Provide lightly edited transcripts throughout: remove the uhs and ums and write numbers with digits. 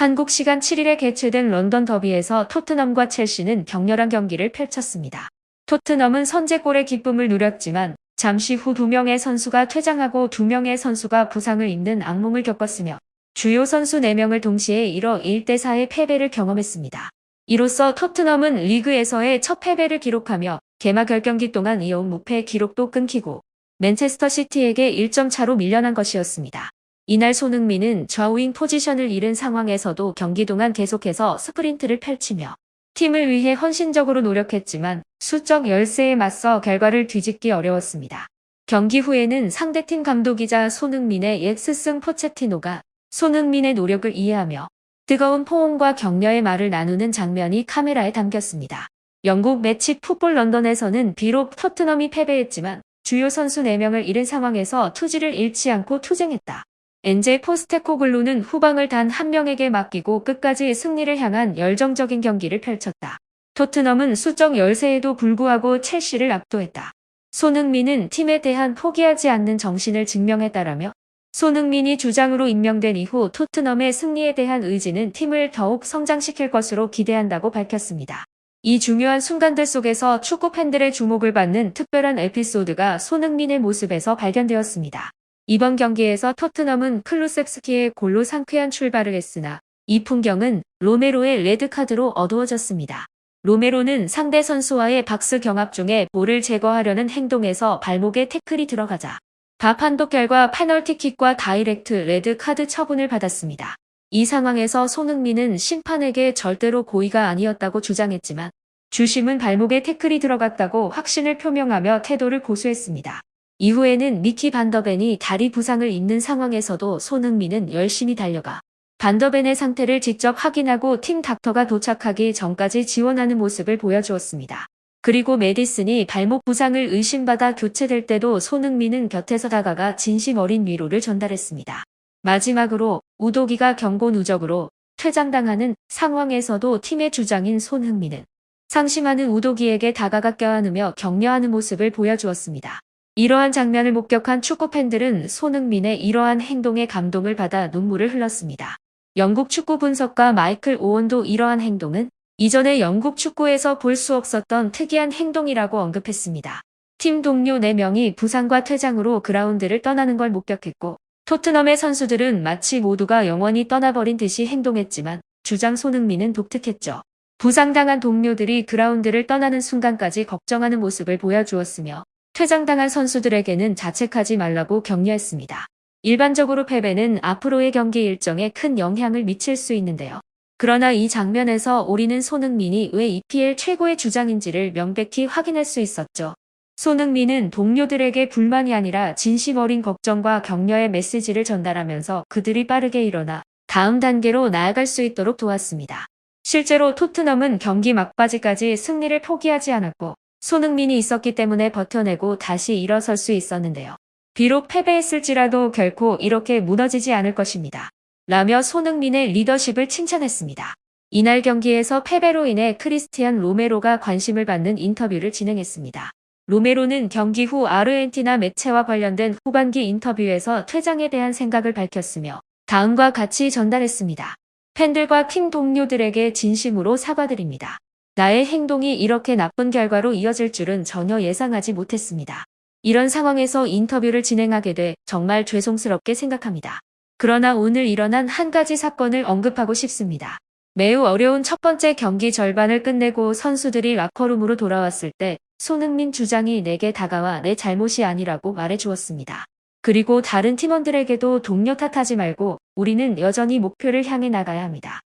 한국 시간 7일에 개최된 런던 더비에서 토트넘과 첼시는 격렬한 경기를 펼쳤습니다. 토트넘은 선제골의 기쁨을 누렸지만 잠시 후 2명의 선수가 퇴장하고 2명의 선수가 부상을 입는 악몽을 겪었으며 주요 선수 4명을 동시에 잃어 1대4의 패배를 경험했습니다. 이로써 토트넘은 리그에서의 첫 패배를 기록하며 개막 결경기 동안 이어온 무패 기록도 끊기고 맨체스터 시티에게 1점 차로 밀려난 것이었습니다. 이날 손흥민은 좌우윙 포지션을 잃은 상황에서도 경기 동안 계속해서 스프린트를 펼치며 팀을 위해 헌신적으로 노력했지만 수적 열세에 맞서 결과를 뒤집기 어려웠습니다. 경기 후에는 상대팀 감독이자 손흥민의 옛 스승 포체티노가 손흥민의 노력을 이해하며 뜨거운 포옹과 격려의 말을 나누는 장면이 카메라에 담겼습니다. 영국 매치 풋볼 런던에서는 비록 토트넘이 패배했지만 주요 선수 4명을 잃은 상황에서 투지를 잃지 않고 투쟁했다. 엔제 포스테코글루는 후방을 단 한 명에게 맡기고 끝까지 승리를 향한 열정적인 경기를 펼쳤다. 토트넘은 수적 열세에도 불구하고 첼시를 압도했다. 손흥민은 팀에 대한 포기하지 않는 정신을 증명했다라며 손흥민이 주장으로 임명된 이후 토트넘의 승리에 대한 의지는 팀을 더욱 성장시킬 것으로 기대한다고 밝혔습니다. 이 중요한 순간들 속에서 축구 팬들의 주목을 받는 특별한 에피소드가 손흥민의 모습에서 발견되었습니다. 이번 경기에서 토트넘은 클루셉스키의 골로 상쾌한 출발을 했으나 이 풍경은 로메로의 레드카드로 어두워졌습니다. 로메로는 상대 선수와의 박스 경합 중에 볼을 제거하려는 행동에서 발목에 태클이 들어가자 밥 판독 결과 페널티킥과 다이렉트 레드카드 처분을 받았습니다. 이 상황에서 손흥민은 심판에게 절대로 고의가 아니었다고 주장했지만 주심은 발목에 태클이 들어갔다고 확신을 표명하며 태도를 고수했습니다. 이후에는 미키 반더벤이 다리 부상을 입는 상황에서도 손흥민은 열심히 달려가 반더벤의 상태를 직접 확인하고 팀 닥터가 도착하기 전까지 지원하는 모습을 보여주었습니다. 그리고 메디슨이 발목 부상을 의심받아 교체될 때도 손흥민은 곁에서 다가가 진심 어린 위로를 전달했습니다. 마지막으로 우도기가 경고 누적으로 퇴장당하는 상황에서도 팀의 주장인 손흥민은 상심하는 우도기에게 다가가 껴안으며 격려하는 모습을 보여주었습니다. 이러한 장면을 목격한 축구팬들은 손흥민의 이러한 행동에 감동을 받아 눈물을 흘렸습니다. 영국 축구 분석가 마이클 오원도 이러한 행동은 이전에 영국 축구에서 볼 수 없었던 특이한 행동이라고 언급했습니다. 팀 동료 4명이 부상과 퇴장으로 그라운드를 떠나는 걸 목격했고 토트넘의 선수들은 마치 모두가 영원히 떠나버린 듯이 행동했지만 주장 손흥민은 독특했죠. 부상당한 동료들이 그라운드를 떠나는 순간까지 걱정하는 모습을 보여주었으며 퇴장당한 선수들에게는 자책하지 말라고 격려했습니다. 일반적으로 패배는 앞으로의 경기 일정에 큰 영향을 미칠 수 있는데요. 그러나 이 장면에서 우리는 손흥민이 왜 EPL 최고의 주장인지를 명백히 확인할 수 있었죠. 손흥민은 동료들에게 불만이 아니라 진심 어린 걱정과 격려의 메시지를 전달하면서 그들이 빠르게 일어나 다음 단계로 나아갈 수 있도록 도왔습니다. 실제로 토트넘은 경기 막바지까지 승리를 포기하지 않았고 손흥민이 있었기 때문에 버텨내고 다시 일어설 수 있었는데요. 비록 패배했을지라도 결코 이렇게 무너지지 않을 것입니다. 라며 손흥민의 리더십을 칭찬했습니다. 이날 경기에서 패배로 인해 크리스티안 로메로가 관심을 받는 인터뷰를 진행했습니다. 로메로는 경기 후 아르헨티나 매체와 관련된 후반기 인터뷰에서 퇴장에 대한 생각을 밝혔으며 다음과 같이 전달했습니다. 팬들과 팀 동료들에게 진심으로 사과드립니다. 나의 행동이 이렇게 나쁜 결과로 이어질 줄은 전혀 예상하지 못했습니다. 이런 상황에서 인터뷰를 진행하게 돼 정말 죄송스럽게 생각합니다. 그러나 오늘 일어난 한 가지 사건을 언급하고 싶습니다. 매우 어려운 첫 번째 경기 절반을 끝내고 선수들이 라커룸으로 돌아왔을 때 손흥민 주장이 내게 다가와 내 잘못이 아니라고 말해주었습니다. 그리고 다른 팀원들에게도 동료 탓하지 말고 우리는 여전히 목표를 향해 나가야 합니다.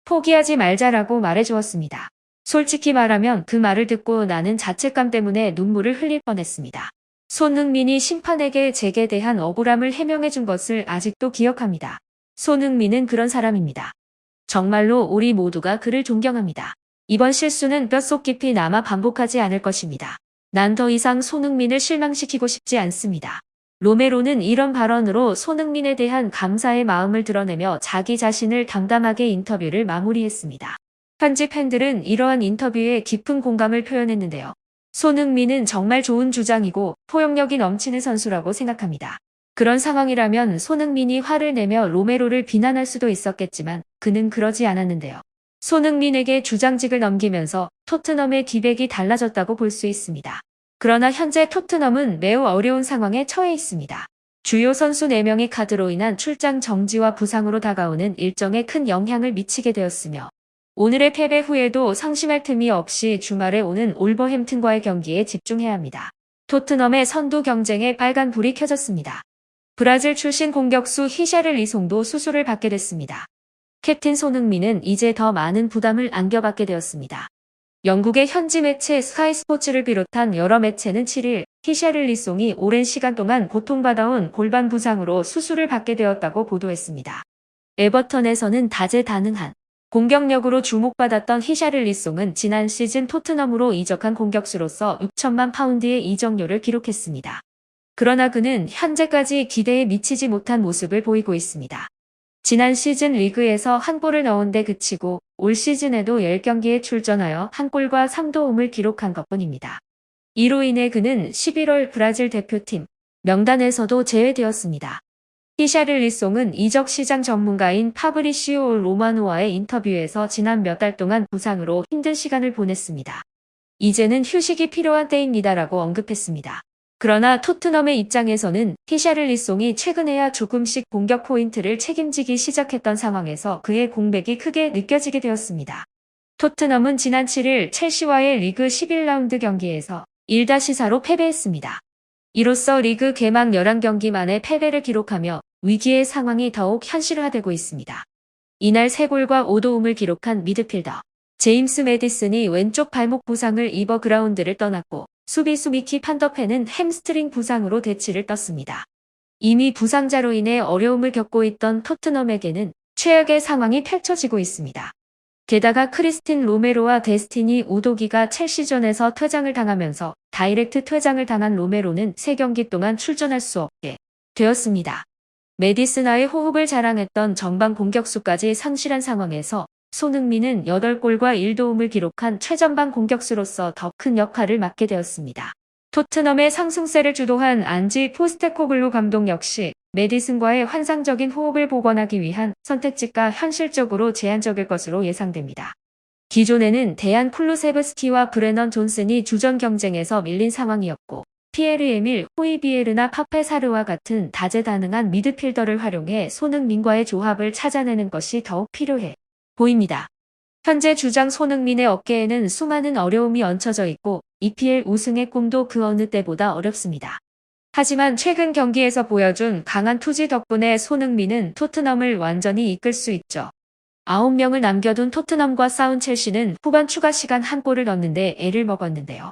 포기하지 말자라고 말해주었습니다. 솔직히 말하면 그 말을 듣고 나는 자책감 때문에 눈물을 흘릴 뻔했습니다. 손흥민이 심판에게 제게 대한 억울함을 해명해준 것을 아직도 기억합니다. 손흥민은 그런 사람입니다. 정말로 우리 모두가 그를 존경합니다. 이번 실수는 뼛속 깊이 남아 반복하지 않을 것입니다. 난 더 이상 손흥민을 실망시키고 싶지 않습니다. 로메로는 이런 발언으로 손흥민에 대한 감사의 마음을 드러내며 자기 자신을 담담하게 인터뷰를 마무리했습니다. 현지 팬들은 이러한 인터뷰에 깊은 공감을 표현했는데요. 손흥민은 정말 좋은 주장이고 포용력이 넘치는 선수라고 생각합니다. 그런 상황이라면 손흥민이 화를 내며 로메로를 비난할 수도 있었겠지만 그는 그러지 않았는데요. 손흥민에게 주장직을 넘기면서 토트넘의 기백이 달라졌다고 볼 수 있습니다. 그러나 현재 토트넘은 매우 어려운 상황에 처해 있습니다. 주요 선수 4명의 카드로 인한 출장 정지와 부상으로 다가오는 일정에 큰 영향을 미치게 되었으며 오늘의 패배 후에도 상심할 틈이 없이 주말에 오는 올버햄튼과의 경기에 집중해야 합니다. 토트넘의 선두 경쟁에 빨간불이 켜졌습니다. 브라질 출신 공격수 히샤를리송도 수술을 받게 됐습니다. 캡틴 손흥민은 이제 더 많은 부담을 안겨받게 되었습니다. 영국의 현지 매체 스카이 스포츠를 비롯한 여러 매체는 7일 히샤를리송이 오랜 시간 동안 고통받아온 골반 부상으로 수술을 받게 되었다고 보도했습니다. 에버턴에서는 다재다능한 공격력으로 주목받았던 히샤를리송은 지난 시즌 토트넘으로 이적한 공격수로서 6천만 파운드의 이적료를 기록했습니다. 그러나 그는 현재까지 기대에 미치지 못한 모습을 보이고 있습니다. 지난 시즌 리그에서 한 골을 넣은 데 그치고 올 시즌에도 10경기에 출전하여 한 골과 3도움을 기록한 것뿐입니다. 이로 인해 그는 11월 브라질 대표팀 명단에서도 제외되었습니다. 히샤를리송은 이적 시장 전문가인 파브리시오 로마노와의 인터뷰에서 지난 몇 달 동안 부상으로 힘든 시간을 보냈습니다. 이제는 휴식이 필요한 때입니다라고 언급했습니다. 그러나 토트넘의 입장에서는 히샤를리송이 최근에야 조금씩 공격 포인트를 책임지기 시작했던 상황에서 그의 공백이 크게 느껴지게 되었습니다. 토트넘은 지난 7일 첼시와의 리그 11라운드 경기에서 1-4로 패배했습니다. 이로써 리그 개막 11경기 만에 패배를 기록하며 위기의 상황이 더욱 현실화되고 있습니다. 이날 3골과 5도움을 기록한 미드필더 제임스 매디슨이 왼쪽 발목 부상을 입어 그라운드를 떠났고 수비수 미키 판더펜은 햄스트링 부상으로 대치를 떴습니다. 이미 부상자로 인해 어려움을 겪고 있던 토트넘에게는 최악의 상황이 펼쳐지고 있습니다. 게다가 크리스틴 로메로와 데스티니 우도기가 첼시전에서 퇴장을 당하면서 다이렉트 퇴장을 당한 로메로는 3경기 동안 출전할 수 없게 되었습니다. 매디슨와의 호흡을 자랑했던 전방 공격수까지 상실한 상황에서 손흥민은 8골과 1도움을 기록한 최전방 공격수로서 더 큰 역할을 맡게 되었습니다. 토트넘의 상승세를 주도한 안지 포스테코글루 감독 역시 매디슨과의 환상적인 호흡을 복원하기 위한 선택지가 현실적으로 제한적일 것으로 예상됩니다. 기존에는 데안 쿨루세브스키와 브레넌 존슨이 주전 경쟁에서 밀린 상황이었고 피에르 에밀 호이비에르나 파페사르와 같은 다재다능한 미드필더를 활용해 손흥민과의 조합을 찾아내는 것이 더욱 필요해 보입니다. 현재 주장 손흥민의 어깨에는 수많은 어려움이 얹혀져 있고 EPL 우승의 꿈도 그 어느 때보다 어렵습니다. 하지만 최근 경기에서 보여준 강한 투지 덕분에 손흥민은 토트넘을 완전히 이끌 수 있죠. 9명을 남겨둔 토트넘과 싸운 첼시는 후반 추가 시간 한 골을 넣는데 애를 먹었는데요.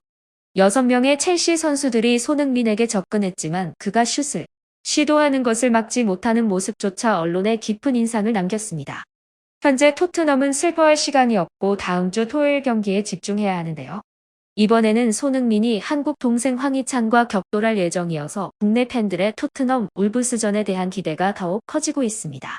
6명의 첼시 선수들이 손흥민에게 접근했지만 그가 슛을 시도하는 것을 막지 못하는 모습조차 언론에 깊은 인상을 남겼습니다. 현재 토트넘은 슬퍼할 시간이 없고 다음 주 토요일 경기에 집중해야 하는데요. 이번에는 손흥민이 한국 동생 황희찬과 격돌할 예정이어서 국내 팬들의 토트넘 울브스전에 대한 기대가 더욱 커지고 있습니다.